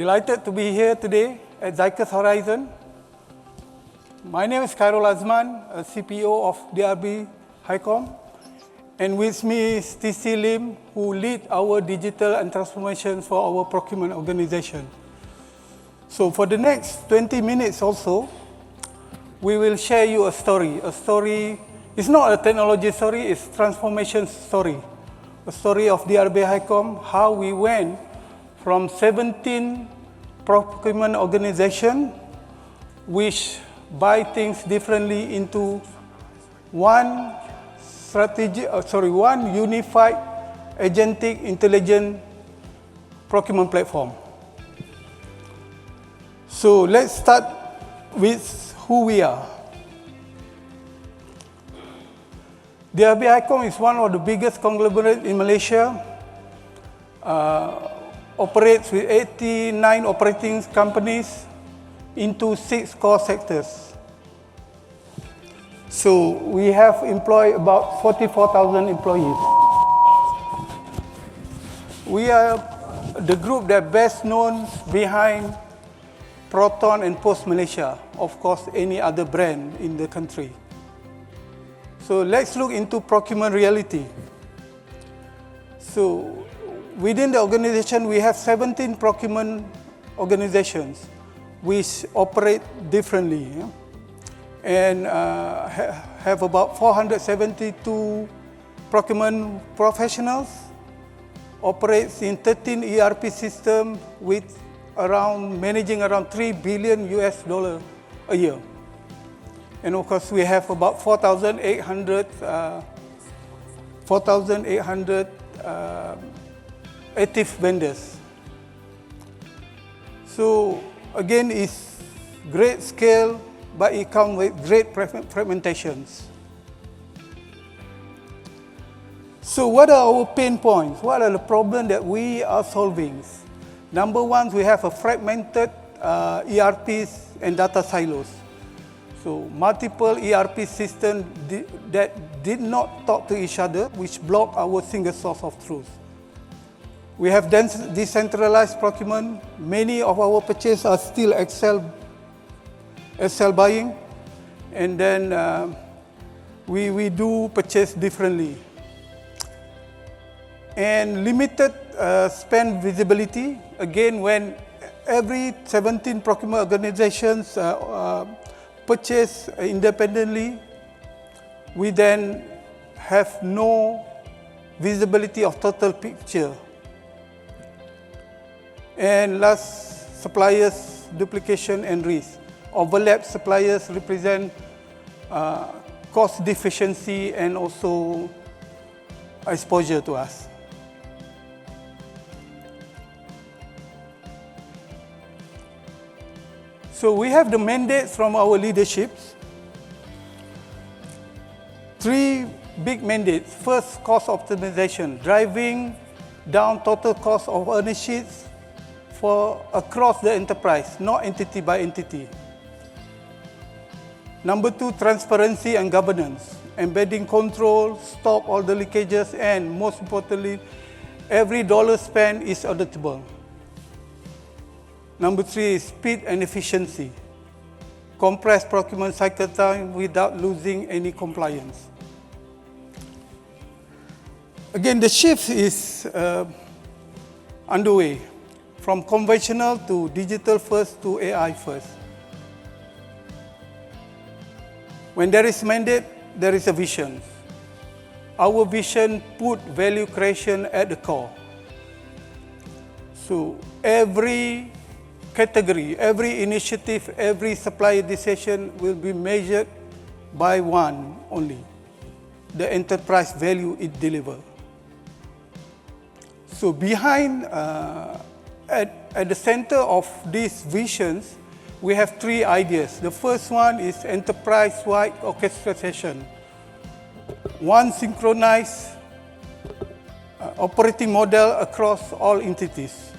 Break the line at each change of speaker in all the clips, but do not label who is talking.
Delighted to be here today at Zycus Horizon. My name is Khairul Azman, a CPO of DRB-HICOM. And with me is TC Lim, who lead our digital and transformation for our procurement organization. So for the next 20 minutes also, we will share you a story. A story, it's not a technology story, it's transformation story. A story of DRB-HICOM, how we went from 17 procurement organization which buy things differently into one unified agentic intelligent procurement platform. So let's start with who we are. DRB-HICOM is one of the biggest conglomerates in Malaysia. Operates with 89 operating companies into 6 core sectors. So we have employed about 44,000 employees. We are the group that best known behind Proton and Pos Malaysia, of course any other brand in the country. So let's look into procurement reality. So within the organization, we have 17 procurement organizations which operate differently, and have about 472 procurement professionals, operates in 13 ERP systems with managing around $3 billion a year. And of course, we have about 4,800 active vendors. So again, it's great scale, but it comes with great fragmentations. So what are our pain points? What are the problems that we are solving? Number one, we have a fragmented ERPs and data silos. So multiple ERP systems that did not talk to each other, which block our single source of truth. We have decentralized procurement. Many of our purchases are still Excel buying, and then we do purchase differently. And limited spend visibility. Again, when every 17 procurement organizations purchase independently, we then have no visibility of total picture. And last, suppliers duplication and risk. Overlap suppliers represent cost deficiency and also exposure to us. So we have the mandates from our leaderships. 3 big mandates. First, cost optimization, driving down total cost of ownerships across the enterprise, not entity by entity. Number 2, transparency and governance, embedding control, stop all the leakages, and most importantly, every dollar spent is auditable. Number 3 is speed and efficiency. Compress procurement cycle time without losing any compliance. Again, the shift is underway from conventional to digital first to AI first. When there is mandate, there is a vision. Our vision put value creation at the core. So every category, every initiative, every supplier decision will be measured by one only, the enterprise value it delivers. So behind, at the center of these visions, we have 3 ideas. The first one is enterprise-wide orchestration. One synchronized operating model across all entities.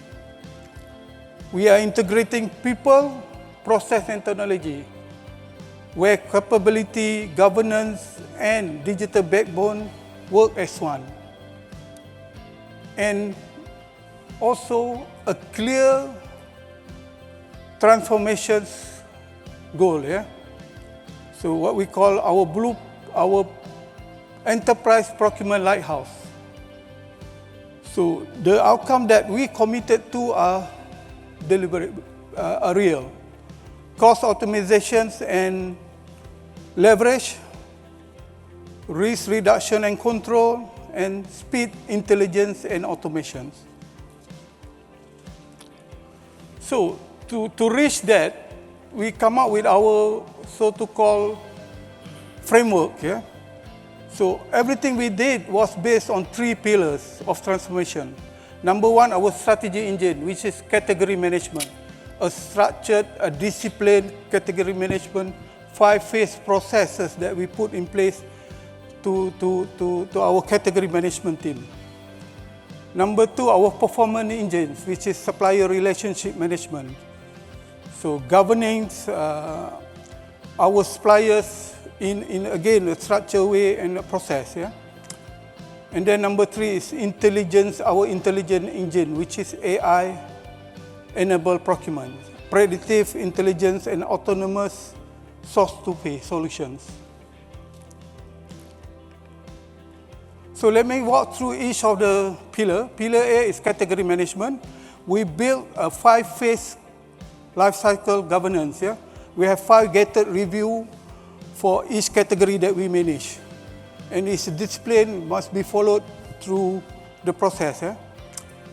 We are integrating people, process, and technology, where capability, governance, and digital backbone work as one. And also a clear transformations goal. Yeah. So what we call our enterprise procurement lighthouse. So the outcome that we committed to are deliberate, are real. Cost optimizations and leverage, risk reduction and control, and speed, intelligence, and automations. So to reach that, we come up with our so-called framework. Yeah? So everything we did was based on 3 pillars of transformation. Number 1, our strategy engine, which is category management. A structured, a disciplined category management, 5-phase processes that we put in place to our category management team. Number 2, our performance engines, which is supplier relationship management. So governing our suppliers in again, a structured way and a process. Yeah? And then number 3 is intelligence, our intelligent engine, which is AI-enabled procurement, predictive intelligence, and autonomous source-to-pay solutions. So let me walk through each of the pillars. Pillar A is category management. We built a 5-phase life cycle governance. Yeah? We have 5 gated review for each category that we manage. And its discipline must be followed through the process. Yeah?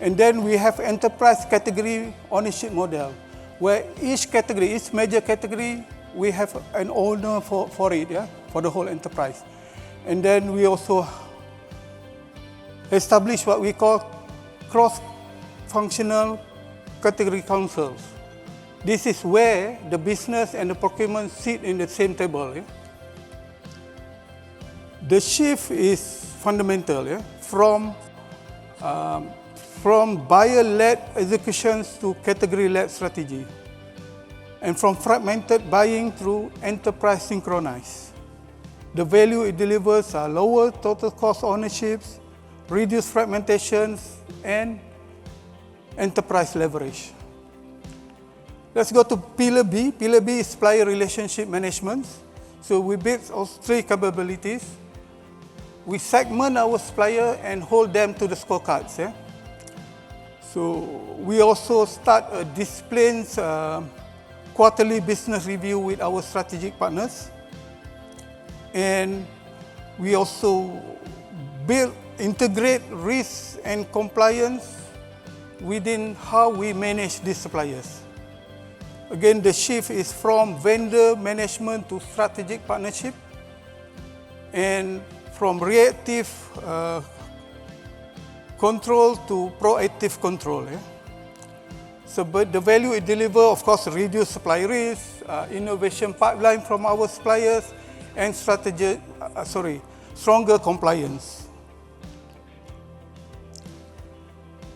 And then we have enterprise category ownership model, where each category, each major category, we have an owner for it, yeah? For the whole enterprise. And then we also establish what we call cross-functional category councils. This is where the business and the procurement sit in the same table. Yeah? The shift is fundamental, yeah? From buyer-led executions to category-led strategy, and from fragmented buying through enterprise synchronized. The value it delivers are lower total cost ownerships, reduced fragmentations, and enterprise leverage. Let's go to Pillar B. Pillar B is supplier relationship management. So we built those 3 capabilities. We segment our supplier and hold them to the scorecards. Yeah? So we also start a disciplined quarterly business review with our strategic partners. And we also integrate risk and compliance within how we manage these suppliers. Again, the shift is from vendor management to strategic partnership, and from reactive control to proactive control. Yeah? So, but the value it delivers, of course, reduce supply risk, innovation pipeline from our suppliers, and stronger compliance.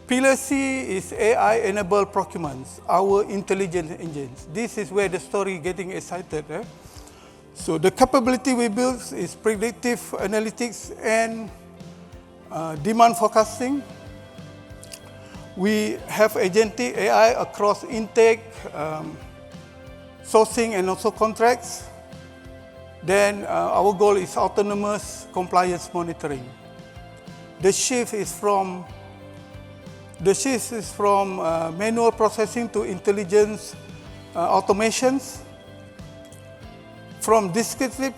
Pillar C is AI-enabled procurements, our intelligence engines. This is where the story is getting excited. Eh? So the capability we built is predictive analytics and demand forecasting. We have agentic AI across intake, sourcing, and also contracts. Then our goal is autonomous compliance monitoring. The shift is from manual processing to intelligence automations. From descriptive,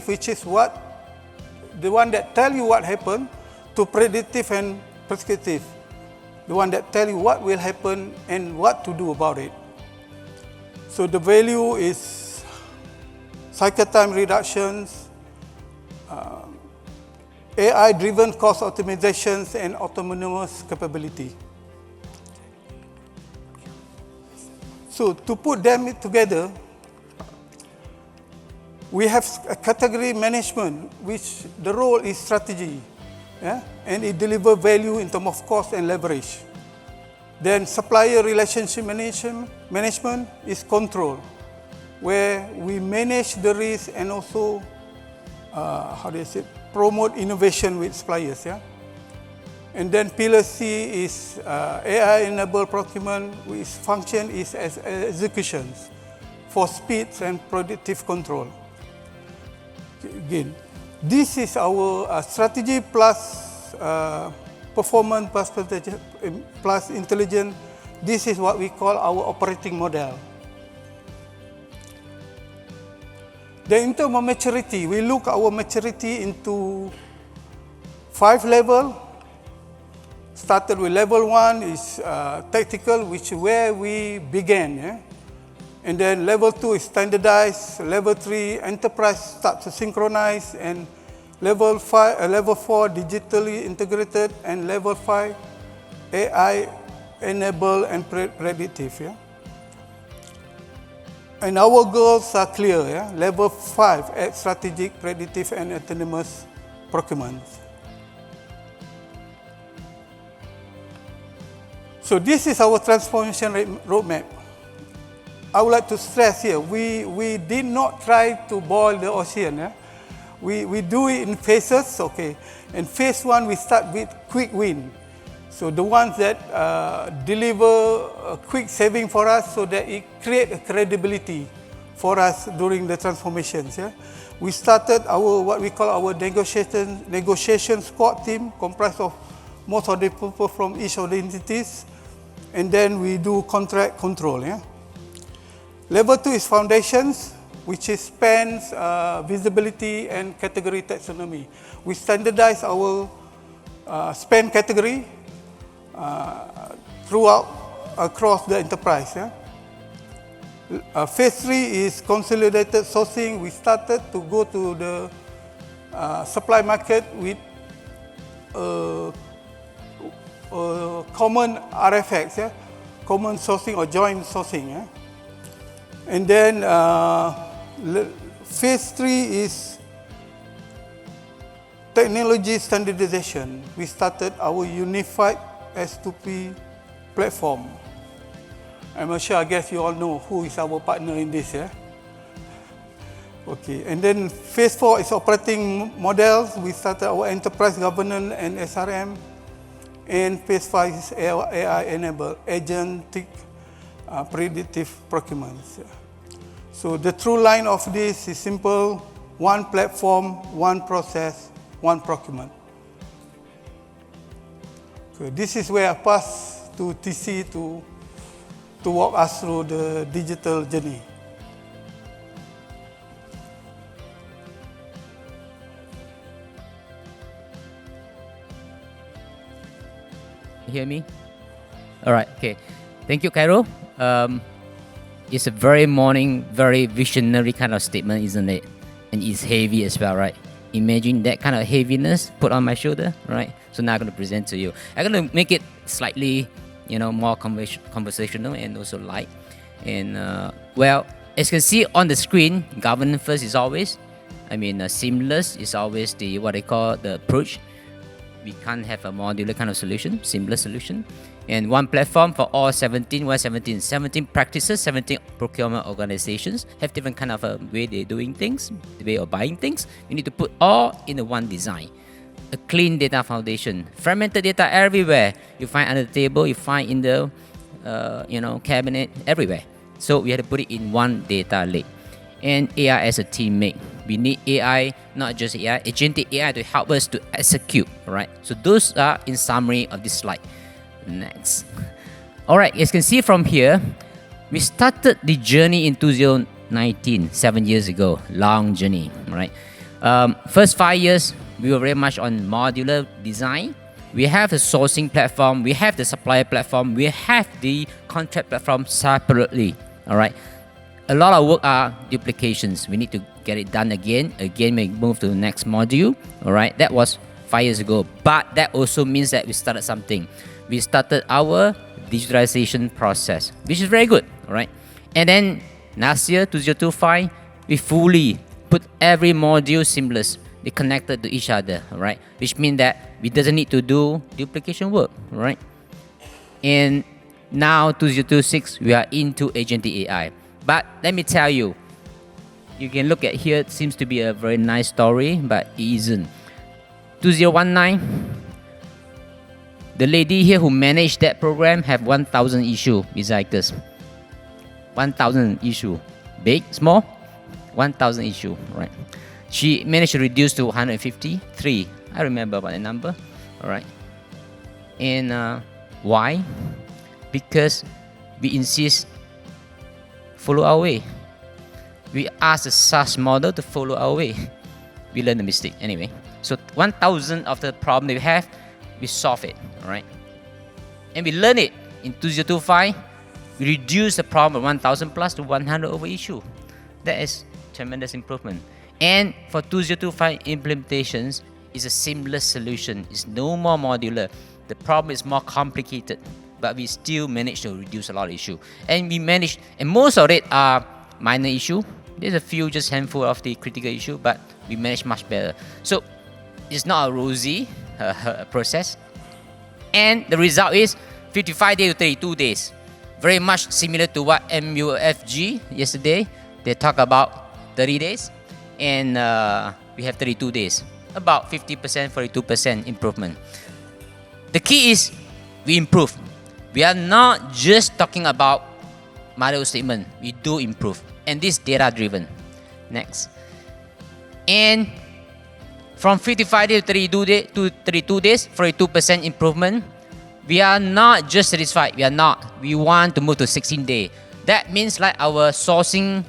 which is the one that tell you what happened, to predictive and prescriptive, the one that tell you what will happen and what to do about it. So the value is cycle time reductions, AI-driven cost optimizations, and autonomous capability. So to put them together, we have a category management, which the role is strategy, yeah? And it delivers value in terms of cost and leverage. Then supplier relationship management is control, where we manage the risk and also promote innovation with suppliers. Yeah? And then pillar C is AI-enabled procurement, which function is as executions for speeds and predictive control. Again, this is our strategy plus performance plus intelligence. This is what we call our operating model. Then in terms of maturity, we look our maturity into 5 levels. Started with level 1 is tactical, which is where we began. Yeah? And then level 2 is standardized. Level 3, enterprise starts to synchronize. And level 4, digitally integrated. And level 5, AI-enabled and predictive. Yeah? And our goals are clear. Yeah? Level 5, at strategic, predictive, and autonomous procurement. So this is our transformation roadmap. I would like to stress here, we did not try to boil the ocean. Yeah? We do it in phases, okay. And phase 1, we start with quick win. So the ones that deliver a quick saving for us so that it create a credibility for us during the transformations. Yeah? We started our, what we call our negotiation squad team, comprised of most of the people from each of the entities. And then we do contract control. Yeah? Level 2 is foundations, which is spans, visibility, and category taxonomy. We standardize our spend category across the enterprise. Yeah? Phase 3 is consolidated sourcing. We started to go to the supply market with common RFX, yeah? Common sourcing or joint sourcing. Yeah? And then phase 3 is technology standardization. We started our unified S2P platform. I'm sure, I guess you all know who is our partner in this. Yeah? Okay, and then phase 4 is operating models. We started our enterprise governance and SRM. And phase 5 is AI-enabled, agentic, predictive procurement. So the true line of this is simple: one platform, one process, one procurement. Okay, this is where I pass to TC to walk us through the digital journey.
Hear me? All right, okay. Thank you, Khairul. It's a very visionary kind of statement, isn't it? And it's heavy as well, right? Imagine that kind of heaviness put on my shoulder, right? So now I'm going to present to you. I'm going to make it slightly, more conversational and also light. And well, as you can see on the screen, governance first is always, seamless is always what they call the approach. We can't have a modular kind of solution, seamless solution. And one platform for all 17 practices, 17 procurement organizations have different kind of a way they're doing things, the way of buying things. You need to put all in the one design. A clean data foundation. Fragmented data everywhere. You find under the table, you find in the cabinet, everywhere. So we had to put it in one data lake. And AI as a teammate. We need AI, not just AI, agentic AI to help us to execute, right? So those are in summary of this slide. Next. All right, as you can see from here, we started the journey in 2019, 7 years ago. Long journey, right? First 5 years, we were very much on modular design. We have the sourcing platform, we have the supplier platform, we have the contract platform separately, all right? A lot of work are duplications. We need to get it done again. Again, we move to the next module. All right, that was 5 years ago. But that also means that we started something. We started our digitalization process, which is very good. All right, and then last year, 2025, we fully put every module seamless. They connected to each other. All right, which means that we doesn't need to do duplication work. All right, and now 2026, we are into agentic AI. But let me tell you, you can look at here, it seems to be a very nice story, but it isn't. 2019, The lady here who managed that program have 1,000 issue with Zycus. 1,000 issue. Big, small? 1,000 issue, right? She managed to reduce to 153. I remember about the number, all right? And why? Because we insist follow our way. We ask the SaaS model to follow our way. We learn the mistake anyway. So 1,000 of the problem that we have, we solve it, all right? And we learn it in 2025. We reduce the problem of 1,000 plus to 100 over issue. That is tremendous improvement. And for 2025 implementations, it's a seamless solution. It's no more modular. The problem is more complicated, but we still manage to reduce a lot of issue. And we manage, and most of it are minor issue. There's a few, just handful of the critical issue, but we manage much better. So it's not a rosy process. And the result is 55 days to 32 days. Very much similar to what MUFG yesterday. They talk about 30 days, and we have 32 days. About 50%, 42% improvement. The key is we improve. We are not just talking about model statement. We do improve. And this data driven. Next. And from 55 days to 32 days, 42% improvement. We are not just satisfied. We are not. We want to move to 16 days. That means like our sourcing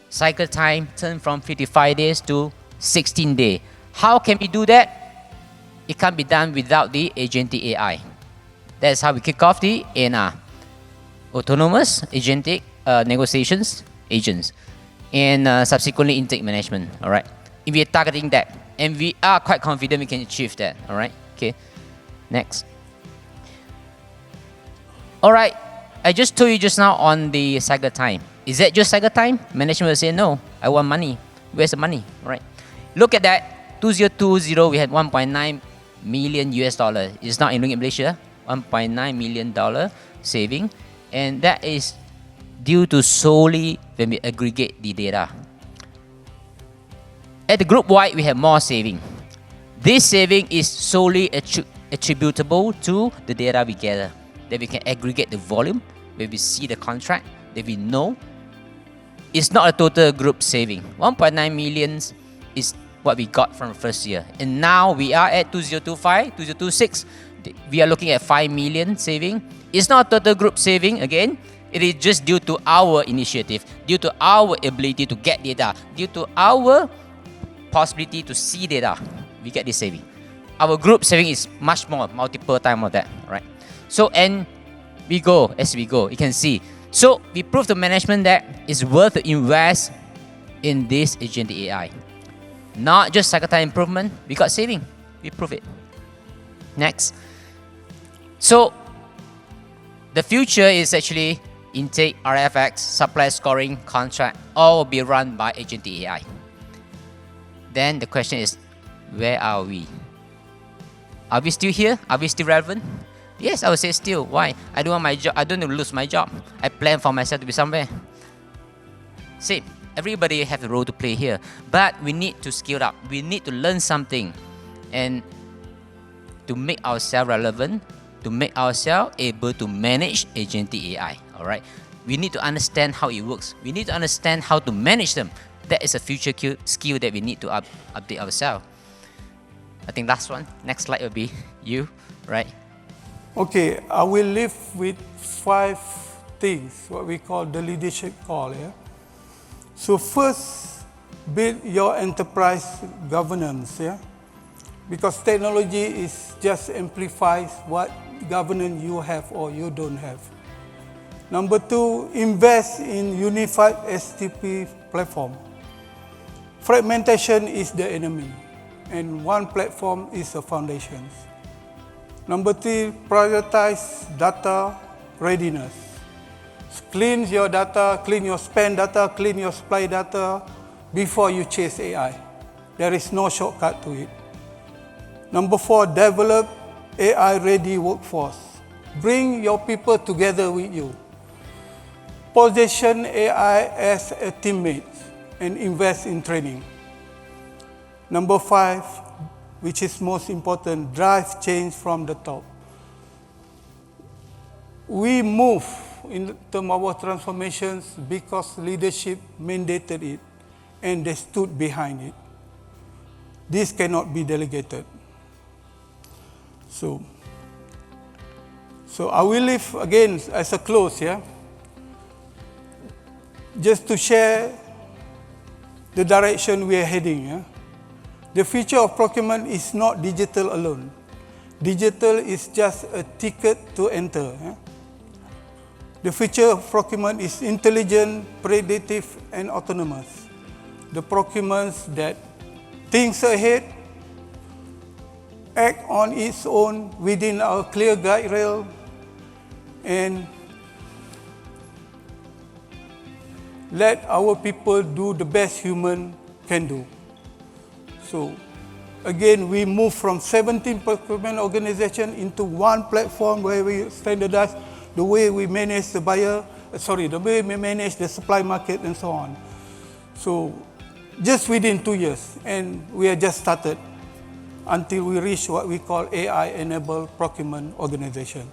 cycle time turn from 55 days to 16 days. How can we do that? It can't be done without the Agentic AI. That's how we kick off the ANR. Autonomous Agentic negotiations agents. And subsequently intake management. Alright. We are targeting that. And we are quite confident we can achieve that. Alright. Okay. Next. Alright. I just told you just now on the cycle time. Is that just cycle time? Management will say, no, I want money. Where's the money? Right. Look at that. 2020, we had 1.9 million US dollar. It's not in ringgit Malaysia. 1.9 million dollar saving. And that is due to solely when we aggregate the data. At the group wide, we have more saving. This saving is solely attributable to the data we gather. That we can aggregate the volume, where we see the contract, that we know. It's not a total group saving. 1.9 million is what we got from the first year. And now we are at 2025, 2026. We are looking at 5 million saving. It's not a total group saving again. It is just due to our initiative, due to our ability to get data, due to our possibility to see data. We get this saving. Our group saving is much more, multiple times of that, right? So, and we go as we go. You can see. So, we prove to management that it's worth to invest in this Agentic AI. Not just cycle time improvement. We got saving. We prove it. Next. So, the future is actually intake, RFX, supply scoring, contract, all will be run by Agentic AI. Then the question is, where are we? Are we still here? Are we still relevant? Yes, I would say still. Why? I don't want my job. I don't want to lose my job. I plan for myself to be somewhere. Same. Everybody have a role to play here. But we need to skill up. We need to learn something. And to make ourselves relevant, to make ourselves able to manage Agentic AI. Alright? We need to understand how it works. We need to understand how to manage them. That is a future skill that we need to update ourselves. I think last one. Next slide will be you, right?
Okay, I will leave with 5 things, what we call the leadership call. Yeah? So first, build your enterprise governance. Yeah? Because technology is just amplifies what governance you have or you don't have. Number 2, invest in unified STP platform. Fragmentation is the enemy, and one platform is the foundations. Number 3, prioritize data readiness. Clean your data, clean your spend data, clean your supply data before you chase AI. There is no shortcut to it. Number 4, develop AI-ready workforce. Bring your people together with you. Position AI as a teammate and invest in training. Number 5, which is most important, drive change from the top. we move in terms of our transformations because leadership mandated it and they stood behind it. This cannot be delegated. So I will leave again as a close, yeah, just to share the direction we are heading. Yeah? The future of procurement is not digital alone. Digital is just a ticket to enter. Yeah? The future of procurement is intelligent, predictive, and autonomous. The procurements that thinks ahead, act on its own within our clear guide rail, and let our people do the best human can do. So again, we move from 17 procurement organizations into one platform where we standardize the way we manage the the way we manage the supply market and so on. So just within 2 years, and we are just started until we reach what we call AI-enabled procurement organization.